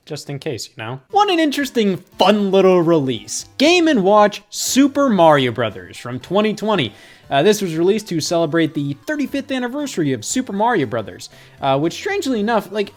just in case, you know? What an interesting, fun little release. Game & Watch Super Mario Bros. From 2020. This was released to celebrate the 35th anniversary of Super Mario Bros., which strangely enough, like,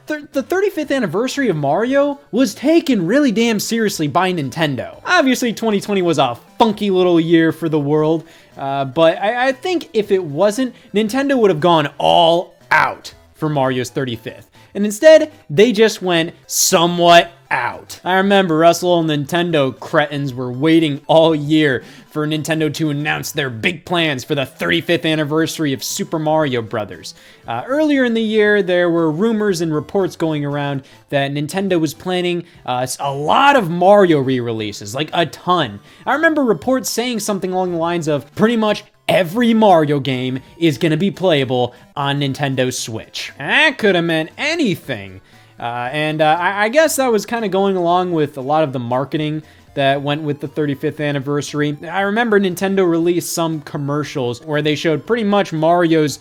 the 35th anniversary of Mario was taken really damn seriously by Nintendo. Obviously, 2020 was a funky little year for the world, but I think if it wasn't, Nintendo would have gone all out for Mario's 35th. And instead, they just went somewhat out. I remember us little Nintendo cretins were waiting all year for Nintendo to announce their big plans for the 35th anniversary of Super Mario Bros. Earlier in the year, there were rumors and reports going around that Nintendo was planning a lot of Mario re-releases, like a ton. I remember reports saying something along the lines of pretty much every Mario game is gonna be playable on Nintendo Switch. That could have meant anything. I guess that was kind of going along with a lot of the marketing that went with the 35th anniversary. I remember Nintendo released some commercials where they showed pretty much Mario's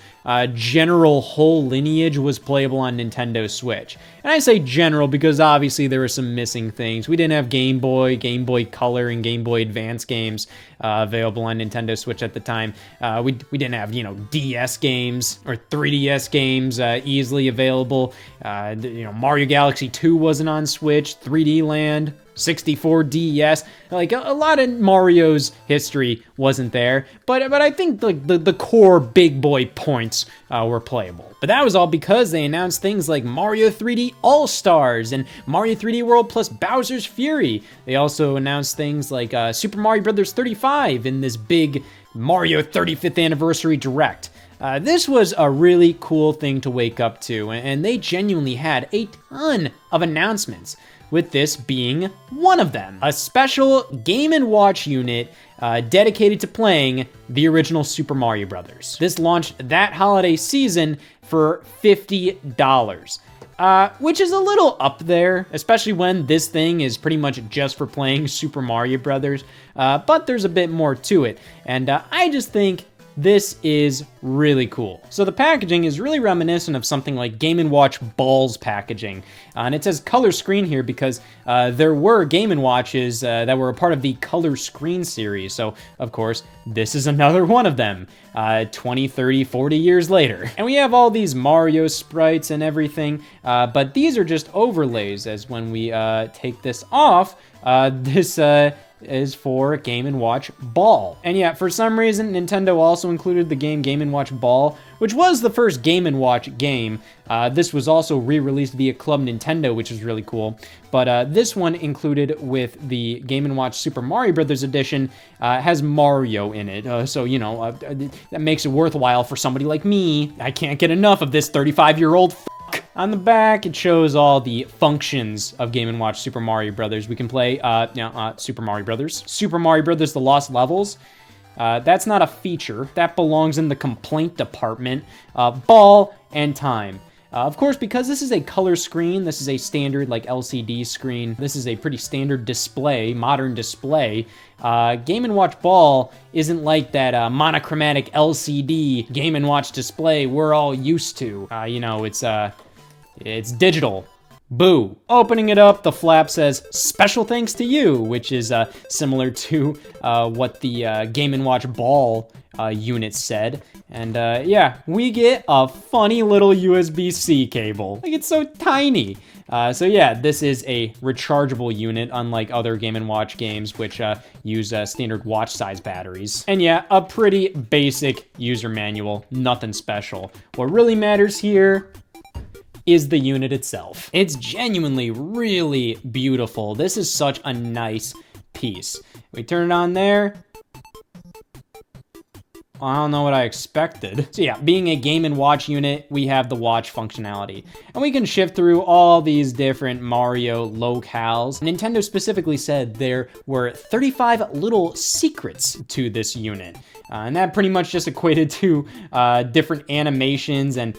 general whole lineage was playable on Nintendo Switch. And I say general because obviously there were some missing things. We didn't have Game Boy Color, and Game Boy Advance games available on Nintendo Switch at the time. We didn't have, you know, DS games or 3DS games easily available. Mario Galaxy 2 wasn't on Switch, 3D Land, 64 DS, like a lot of Mario's history wasn't there, but I think like the core big boy points were playable. But that was all because they announced things like Mario 3D All-Stars and Mario 3D World plus Bowser's Fury. They also announced things like Super Mario Bros. 35 in this big Mario 35th anniversary direct. This was a really cool thing to wake up to, and they genuinely had a ton of announcements, with this being one of them. A special Game & Watch unit dedicated to playing the original Super Mario Bros. This launched that holiday season for $50. Which is a little up there, especially when this thing is pretty much just for playing Super Mario Brothers. But there's a bit more to it, and I just think this is really cool. So the packaging is really reminiscent of something like Game & Watch Ball's packaging. And it says color screen here because there were Game & Watches that were a part of the color screen series. So, of course, this is another one of them 20, 30, 40 years later. And we have all these Mario sprites and everything, but these are just overlays, as when we take this off, this is for Game & Watch Ball. And yeah, for some reason, Nintendo also included the game Game & Watch Ball, which was the first Game & Watch game. This was also re-released via Club Nintendo, which is really cool. But this one included with the Game & Watch Super Mario Bros. Edition has Mario in it. So, you know, that makes it worthwhile for somebody like me. I can't get enough of this 35-year-old On the back, it shows all the functions of Game & Watch Super Mario Bros. We can play, Super Mario Bros. Super Mario Bros. The Lost Levels. That's not a feature. That belongs in the complaint department. Ball and time. Of course, because this is a color screen, this is a standard like LCD screen, this is a pretty standard display, modern display, Game & Watch Ball isn't like that monochromatic LCD Game & Watch display we're all used to. It's digital. Boo. Opening it up, the flap says, "Special thanks to you," which is similar to what the Game & Watch Ball unit said. And yeah, we get a funny little USB-C cable. Like, it's so tiny. So yeah, this is a rechargeable unit, unlike other Game & Watch games, which use standard watch-size batteries. And yeah, a pretty basic user manual, nothing special. What really matters here is the unit itself. It's genuinely really beautiful. This is such a nice piece. We turn it on there. I don't know what I expected. So yeah, being a Game & Watch unit, we have the watch functionality. And we can shift through all these different Mario locales. Nintendo specifically said there were 35 little secrets to this unit. And that pretty much just equated to different animations and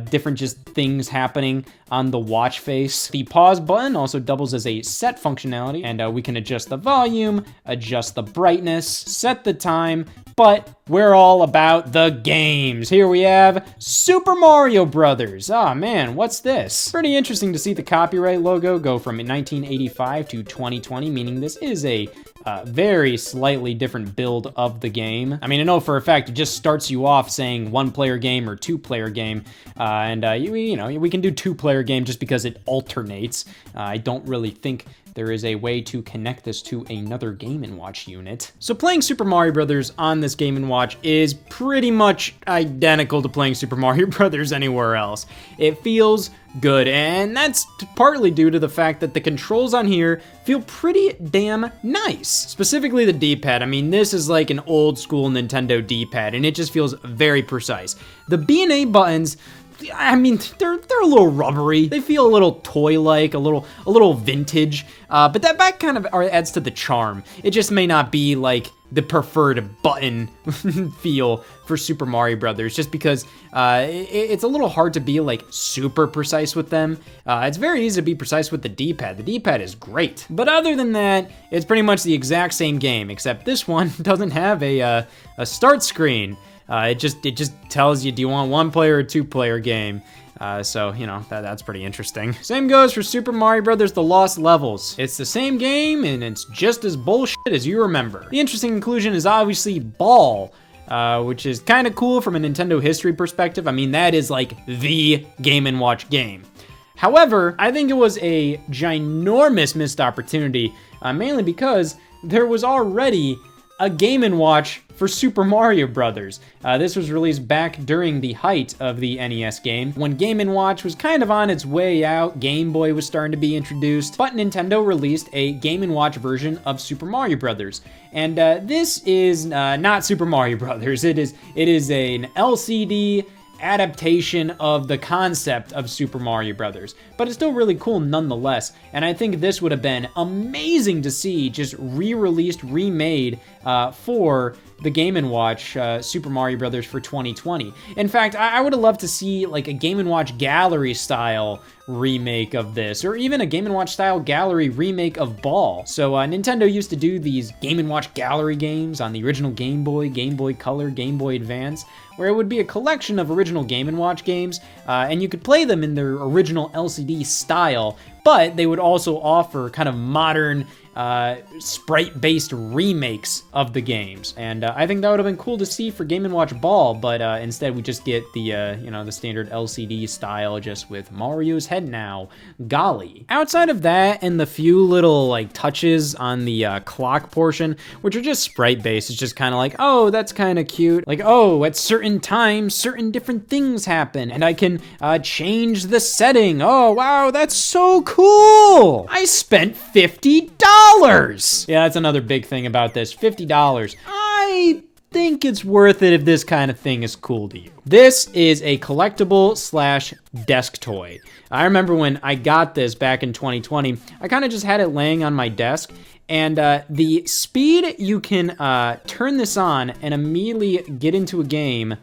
different just things happening on the watch face. The pause button also doubles as a set functionality, and we can adjust the volume, adjust the brightness, set the time, but we're all about the games. Here we have Super Mario Brothers. Oh man, what's this? Pretty interesting to see the copyright logo go from 1985 to 2020, meaning this is a very slightly different build of the game. I mean, I know for a fact it just starts you off saying 1-player game or 2-player game, and we can do 2-player game just because it alternates. I don't really think there is a way to connect this to another Game & Watch unit. So playing Super Mario Brothers on this Game & Watch is pretty much identical to playing Super Mario Brothers anywhere else. It feels good, and that's partly due to the fact that the controls on here feel pretty damn nice. Specifically the D-pad. I mean, this is like an old school Nintendo D-pad, and it just feels very precise. The B and A buttons, I mean, they're a little rubbery. They feel a little toy-like, a little vintage, but that kind of adds to the charm. It just may not be like the preferred button feel for Super Mario Brothers, just because it's a little hard to be like super precise with them. It's very easy to be precise with the D-pad. The D-pad is great, but other than that, it's pretty much the exact same game, except this one doesn't have a start screen. It just tells you, do you want 1-player or 2-player game? So, you know, that's pretty interesting. Same goes for Super Mario Brothers The Lost Levels. It's the same game, and it's just as bullshit as you remember. The interesting inclusion is obviously Ball, which is kind of cool from a Nintendo history perspective. I mean, that is like the Game & Watch game. However, I think it was a ginormous missed opportunity, mainly because there was already a Game & Watch for Super Mario Brothers. This was released back during the height of the NES game, when Game & Watch was kind of on its way out. Game Boy was starting to be introduced, but Nintendo released a Game & Watch version of Super Mario Brothers. And this is not Super Mario Brothers. It is an LCD adaptation of the concept of Super Mario Brothers, but it's still really cool nonetheless. And I think this would have been amazing to see just re-released, remade for the Game & Watch Super Mario Brothers for 2020. In fact, I would have loved to see like a Game & Watch gallery style remake of this, or even a Game & Watch style gallery remake of Ball. So Nintendo used to do these Game & Watch gallery games on the original Game Boy, Game Boy Color, Game Boy Advance, where it would be a collection of original Game & Watch games, and you could play them in their original LCD style, but they would also offer kind of modern sprite-based remakes of the games. And I think that would have been cool to see for Game & Watch Ball, but instead we just get the, the standard LCD style, just with Mario's head now. Golly. Outside of that, and the few little, like, touches on the clock portion, which are just sprite-based, it's just kind of like, oh, that's kind of cute. Like, oh, at certain times, certain different things happen, and I can change the setting. Oh, wow, that's so cool! I spent $50! Yeah, that's another big thing about this, $50. I think it's worth it if this kind of thing is cool to you. This is a collectible slash desk toy. I remember when I got this back in 2020, I kind of just had it laying on my desk, and the speed you can turn this on and immediately get into a game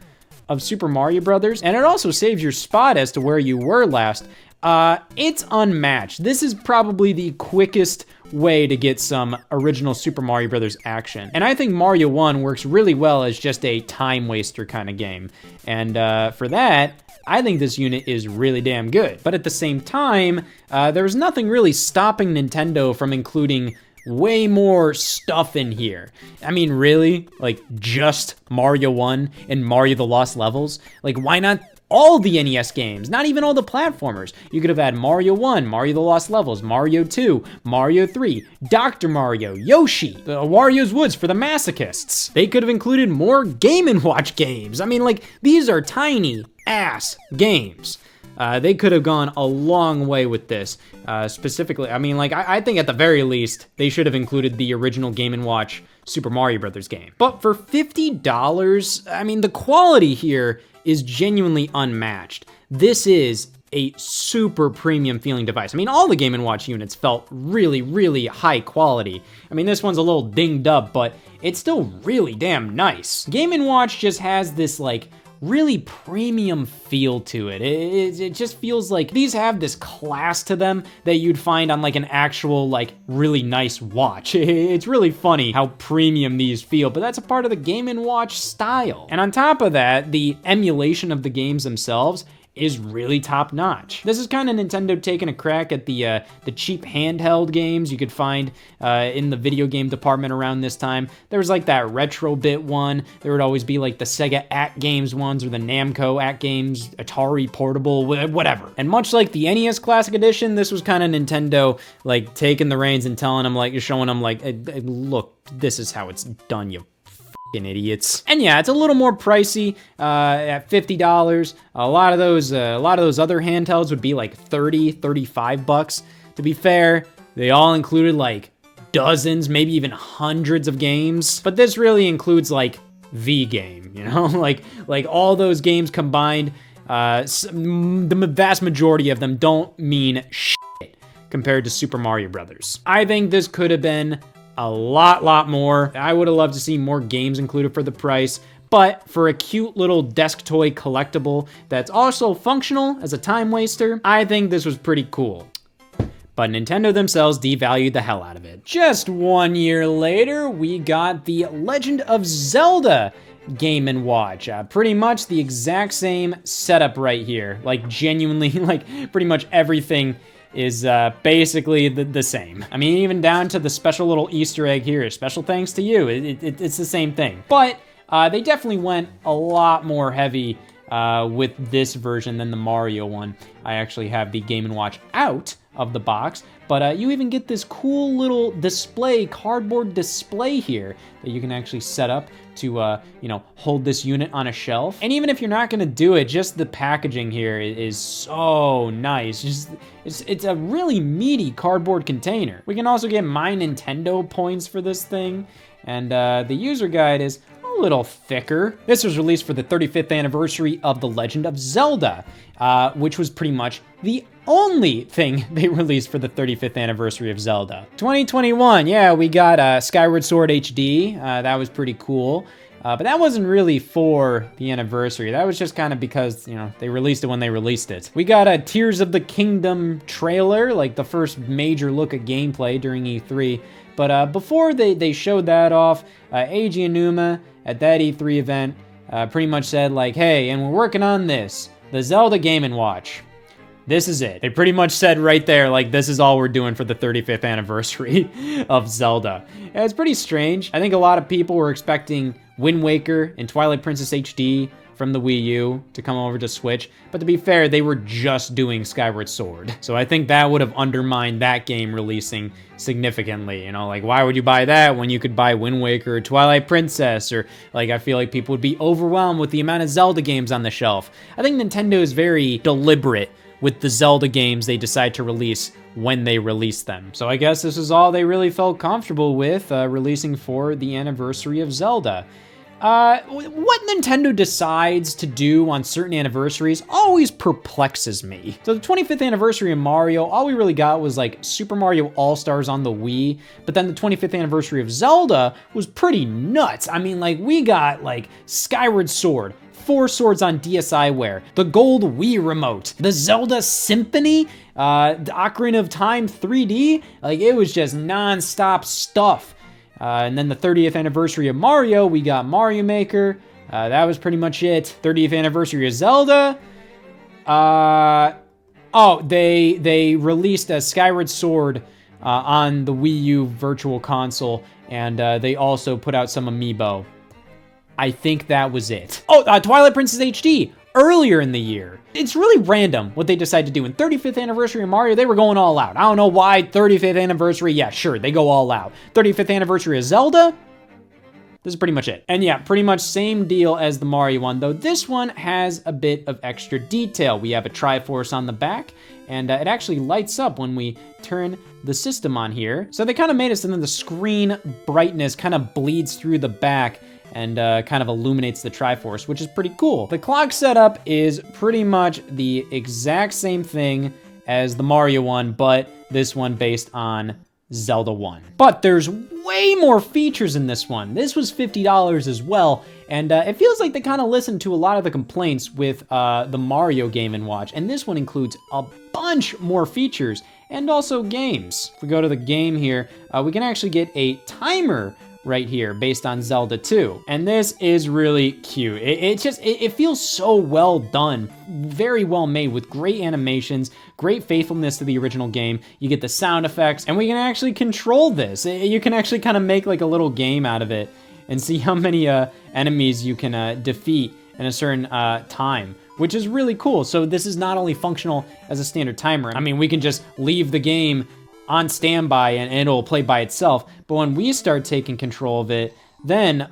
of Super Mario Brothers, and it also saves your spot as to where you were last. It's unmatched. This is probably the quickest way to get some original Super Mario Brothers action. And I think Mario 1 works really well as just a time waster kind of game. And for that, I think this unit is really damn good. But at the same time, there's nothing really stopping Nintendo from including way more stuff in here. I mean, really? Like, just Mario 1 and Mario the Lost Levels? Like, why not all the NES games, not even all the platformers? You could have had Mario 1, Mario the Lost Levels, Mario 2, Mario 3, Dr. Mario, Yoshi, Wario's Woods for the masochists. They could have included more Game & Watch games. I mean, like, these are tiny ass games. They could have gone a long way with this. Specifically, I mean, like, I think at the very least, they should have included the original Game & Watch Super Mario Brothers game. But for $50, I mean, the quality here is genuinely unmatched. This is a super premium feeling device. I mean, all the Game & Watch units felt really, really high quality. I mean, this one's a little dinged up, but it's still really damn nice. Game & Watch just has this, like, really premium feel to it. It just feels like these have this class to them that you'd find on like an actual like really nice watch. It's really funny how premium these feel, but that's a part of the Game & Watch style. And on top of that, the emulation of the games themselves is really top notch. This is kind of Nintendo taking a crack at the cheap handheld games you could find in the video game department around this time. There was like that retro bit one. There would always be like the Sega At Games ones or the Namco At Games, Atari Portable, whatever. And much like the NES Classic Edition, this was kind of Nintendo like taking the reins and telling them like, showing them like, look, this is how it's done, you idiots. And yeah, it's a little more pricey at $50. A lot of those other handhelds would be like 30, 35 bucks. To be fair, they all included like dozens, maybe even hundreds of games. But this really includes like the game, you know, like all those games combined. The vast majority of them don't mean shit compared to Super Mario Brothers. I think this could have been a lot more. I would have loved to see more games included for the price, but for a cute little desk toy collectible that's also functional as a time waster, I think this was pretty cool. But Nintendo themselves devalued the hell out of it. Just 1 year later, we got the Legend of Zelda Game & Watch. Pretty much the exact same setup right here. Like genuinely, like pretty much everything is basically the same. I mean, even down to the special little Easter egg here. Special thanks to you. It's the same thing. But they definitely went a lot more heavy with this version than the Mario one. I actually have the Game & Watch out of the box, but you even get this cool little display, cardboard display here that you can actually set up to, you know, hold this unit on a shelf. And even if you're not gonna do it, just the packaging here is so nice. Just it's a really meaty cardboard container. We can also get My Nintendo points for this thing, and the user guide is a little thicker. This was released for the 35th anniversary of The Legend of Zelda, which was pretty much the only thing they released for the 35th anniversary of Zelda. 2021, yeah, we got Skyward Sword HD. That was pretty cool. But that wasn't really for the anniversary. That was just kind of because, you know, they released it when they released it. We got a Tears of the Kingdom trailer, like the first major look at gameplay during E3. But before they showed that off, Eiji Aonuma at that E3 event pretty much said like, hey, and we're working on this, the Zelda Game & Watch. This is it. They pretty much said right there, like, this is all we're doing for the 35th anniversary of Zelda. And it's pretty strange. I think a lot of people were expecting Wind Waker and Twilight Princess HD from the Wii U to come over to Switch. But to be fair, they were just doing Skyward Sword. So I think that would have undermined that game releasing significantly. You know, like, why would you buy that when you could buy Wind Waker or Twilight Princess? Or, like, I feel like people would be overwhelmed with the amount of Zelda games on the shelf. I think Nintendo is very deliberate with the Zelda games they decide to release when they release them. So I guess this is all they really felt comfortable with releasing for the anniversary of Zelda. What Nintendo decides to do on certain anniversaries always perplexes me. So the 25th anniversary of Mario, all we really got was like Super Mario All-Stars on the Wii, but then the 25th anniversary of Zelda was pretty nuts. I mean, like, we got like Skyward Sword, 4 swords on DSiWare, the gold Wii remote, the Zelda Symphony, the Ocarina of Time 3D. Like, it was just non-stop stuff. And then the 30th anniversary of Mario, we got Mario Maker. That was pretty much it. 30th anniversary of Zelda. Oh, they released a Skyward Sword on the Wii U Virtual Console, and they also put out some amiibo. I think that was it. Oh, Twilight Princess HD, earlier in the year. It's really random what they decide to do. In 35th anniversary of Mario, they were going all out. I don't know why. 35th anniversary, yeah, sure, they go all out. 35th anniversary of Zelda, this is pretty much it. And yeah, pretty much same deal as the Mario one, though this one has a bit of extra detail. We have a Triforce on the back, and it actually lights up when we turn the system on here. So they kind of made it so that the screen brightness kind of bleeds through the back and kind of illuminates the Triforce, which is pretty cool. The clock setup is pretty much the exact same thing as the Mario one, but this one based on Zelda 1. But there's way more features in this one. This was $50 as well, and it feels like they kind of listened to a lot of the complaints with the Mario Game & Watch, and this one includes a bunch more features and also games. If we go to the game here, we can actually get a timer right here based on Zelda 2. And this is really cute. It feels so well done, very well made with great animations, great faithfulness to the original game. You get the sound effects, and we can actually control this. You can actually kind of make like a little game out of it and see how many enemies you can defeat in a certain time, which is really cool. So this is not only functional as a standard timer. I mean, we can just leave the game on standby and it'll play by itself. But when we start taking control of it, then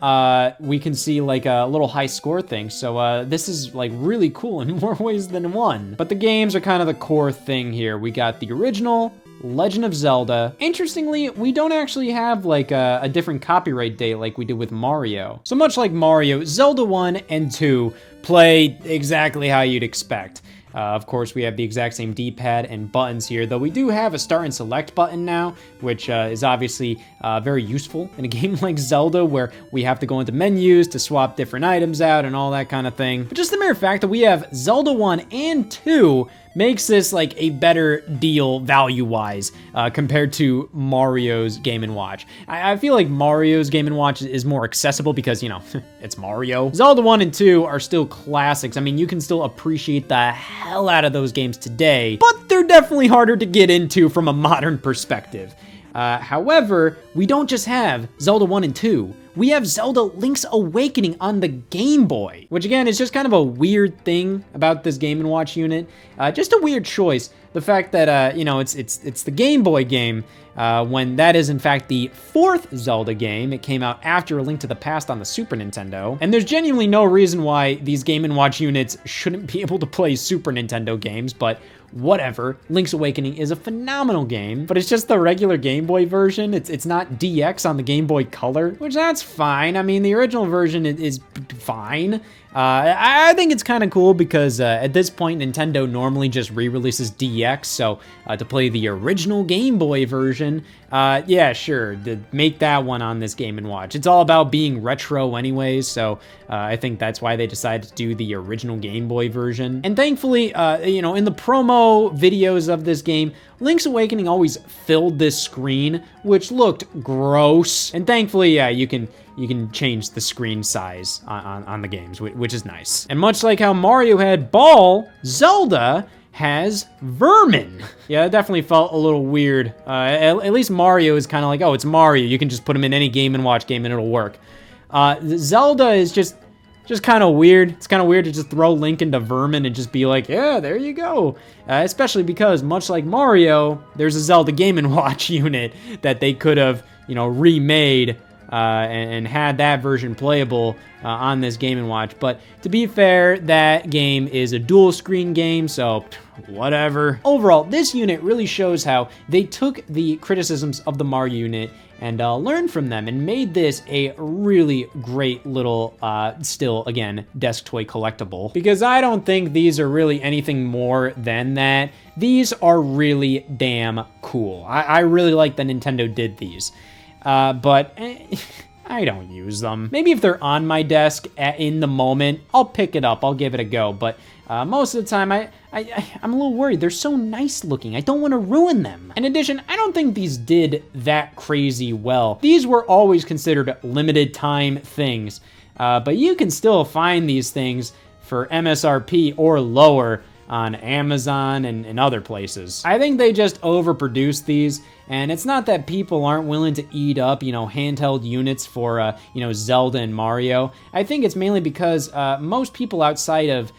we can see like a little high score thing. So this is like really cool in more ways than one. But the games are kind of the core thing here. We got the original Legend of Zelda. Interestingly, we don't actually have like a different copyright date like we did with Mario. So much like Mario, Zelda 1 and 2 play exactly how you'd expect. Of course, we have the exact same D-pad and buttons here, though we do have a start and select button now, which is obviously very useful in a game like Zelda, where we have to go into menus to swap different items out and all that kind of thing. But just the mere fact that we have Zelda 1 and 2 makes this like a better deal value-wise compared to Mario's Game & Watch. I feel like Mario's Game & Watch is more accessible because, you know, it's Mario. Zelda 1 and 2 are still classics. I mean, you can still appreciate the hell out of those games today, but they're definitely harder to get into from a modern perspective. However, we don't just have Zelda 1 and 2. We have Zelda Link's Awakening on the Game Boy, which again is just kind of a weird thing about this Game & Watch unit. Just a weird choice. The fact that, you know, it's the Game Boy game, when that is in fact the fourth Zelda game. It came out after A Link to the Past on the Super Nintendo. And there's genuinely no reason why these Game & Watch units shouldn't be able to play Super Nintendo games, but whatever. Link's Awakening is a phenomenal game, but it's just the regular Game Boy version. It's not DX on the Game Boy Color, which that's fine. I mean, the original version is fine. I think it's kind of cool because at this point, Nintendo normally just re-releases DX, so to play the original Game Boy version, yeah, sure, to make that one on this Game & Watch. It's all about being retro anyways, so I think that's why they decided to do the original Game Boy version. And thankfully, you know, in the promo videos of this game, Link's Awakening always filled this screen, which looked gross. And thankfully, yeah, you can change the screen size on the games, which is nice. And much like how Mario had Ball, Zelda has Vermin. Yeah, it definitely felt a little weird. At least Mario is kind of like, oh, it's Mario. You can just put him in any Game & Watch game and it'll work. Zelda is just kind of weird. It's kind of weird to just throw Link into Vermin and just be like, yeah, there you go. Especially because, much like Mario, there's a Zelda Game & Watch unit that they could have, you know, remade and had that version playable on this Game & Watch. But to be fair, that game is a dual screen game, so whatever. Overall, this unit really shows how they took the criticisms of the Mario unit and learned from them and made this a really great little, still, again, desk toy collectible. Because I don't think these are really anything more than that. These are really damn cool. I really like that Nintendo did these. But I don't use them. Maybe if they're on my desk in the moment, I'll pick it up, I'll give it a go. But most of the time, I'm a little worried. They're so nice looking. I don't want to ruin them. In addition, I don't think these did that crazy well. These were always considered limited time things. But you can still find these things for MSRP or lower on Amazon and other places. I think they just overproduced these, and it's not that people aren't willing to eat up, you know, handheld units for, you know, Zelda and Mario. I think it's mainly because most people outside of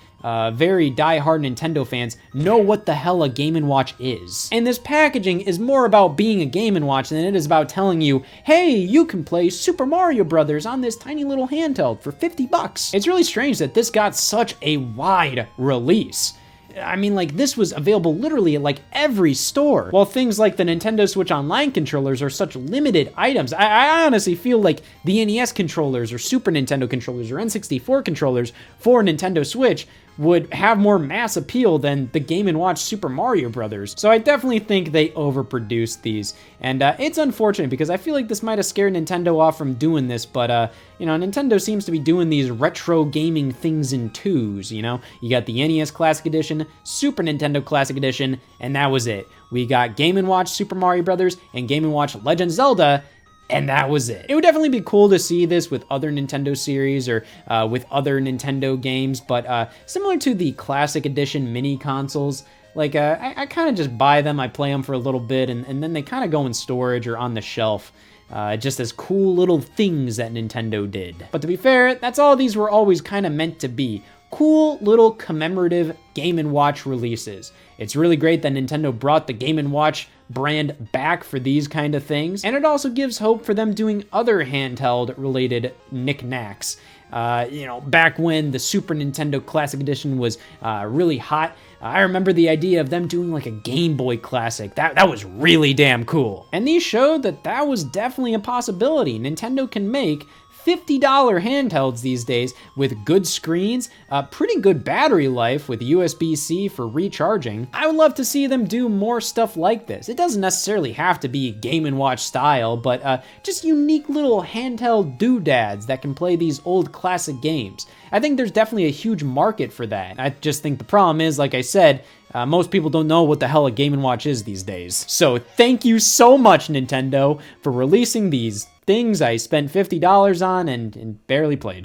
very die-hard Nintendo fans know what the hell a Game & Watch is. And this packaging is more about being a Game & Watch than it is about telling you, hey, you can play Super Mario Brothers on this tiny little handheld for 50 bucks. It's really strange that this got such a wide release. I mean, like, this was available literally at, like, every store. While things like the Nintendo Switch Online controllers are such limited items, I honestly feel like the NES controllers or Super Nintendo controllers or N64 controllers for Nintendo Switch would have more mass appeal than the Game & Watch Super Mario Brothers. So I definitely think they overproduced these. And it's unfortunate because I feel like this might have scared Nintendo off from doing this, but you know, Nintendo seems to be doing these retro gaming things in twos, you know? You got the NES Classic Edition, Super Nintendo Classic Edition, and that was it. We got Game & Watch Super Mario Brothers and Game & Watch Legend of Zelda, and that was it. It would definitely be cool to see this with other Nintendo series or with other Nintendo games, but similar to the Classic Edition mini consoles, like I kind of just buy them, I play them for a little bit, and then they kind of go in storage or on the shelf. Just as cool little things that Nintendo did. But to be fair, that's all these were always kind of meant to be. Cool little commemorative Game & Watch releases. It's really great that Nintendo brought the Game & Watch brand back for these kind of things, and it also gives hope for them doing other handheld related knickknacks. You know, back when the Super Nintendo Classic Edition was really hot, I remember the idea of them doing like a Game Boy Classic. That was really damn cool. And these showed that that was definitely a possibility. Nintendo can make $50 handhelds these days with good screens, pretty good battery life with USB-C for recharging. I would love to see them do more stuff like this. It doesn't necessarily have to be Game & Watch style, but just unique little handheld doodads that can play these old classic games. I think there's definitely a huge market for that. I just think the problem is, like I said, most people don't know what the hell a Game & Watch is these days. So thank you so much, Nintendo, for releasing these things I spent $50 on and barely played.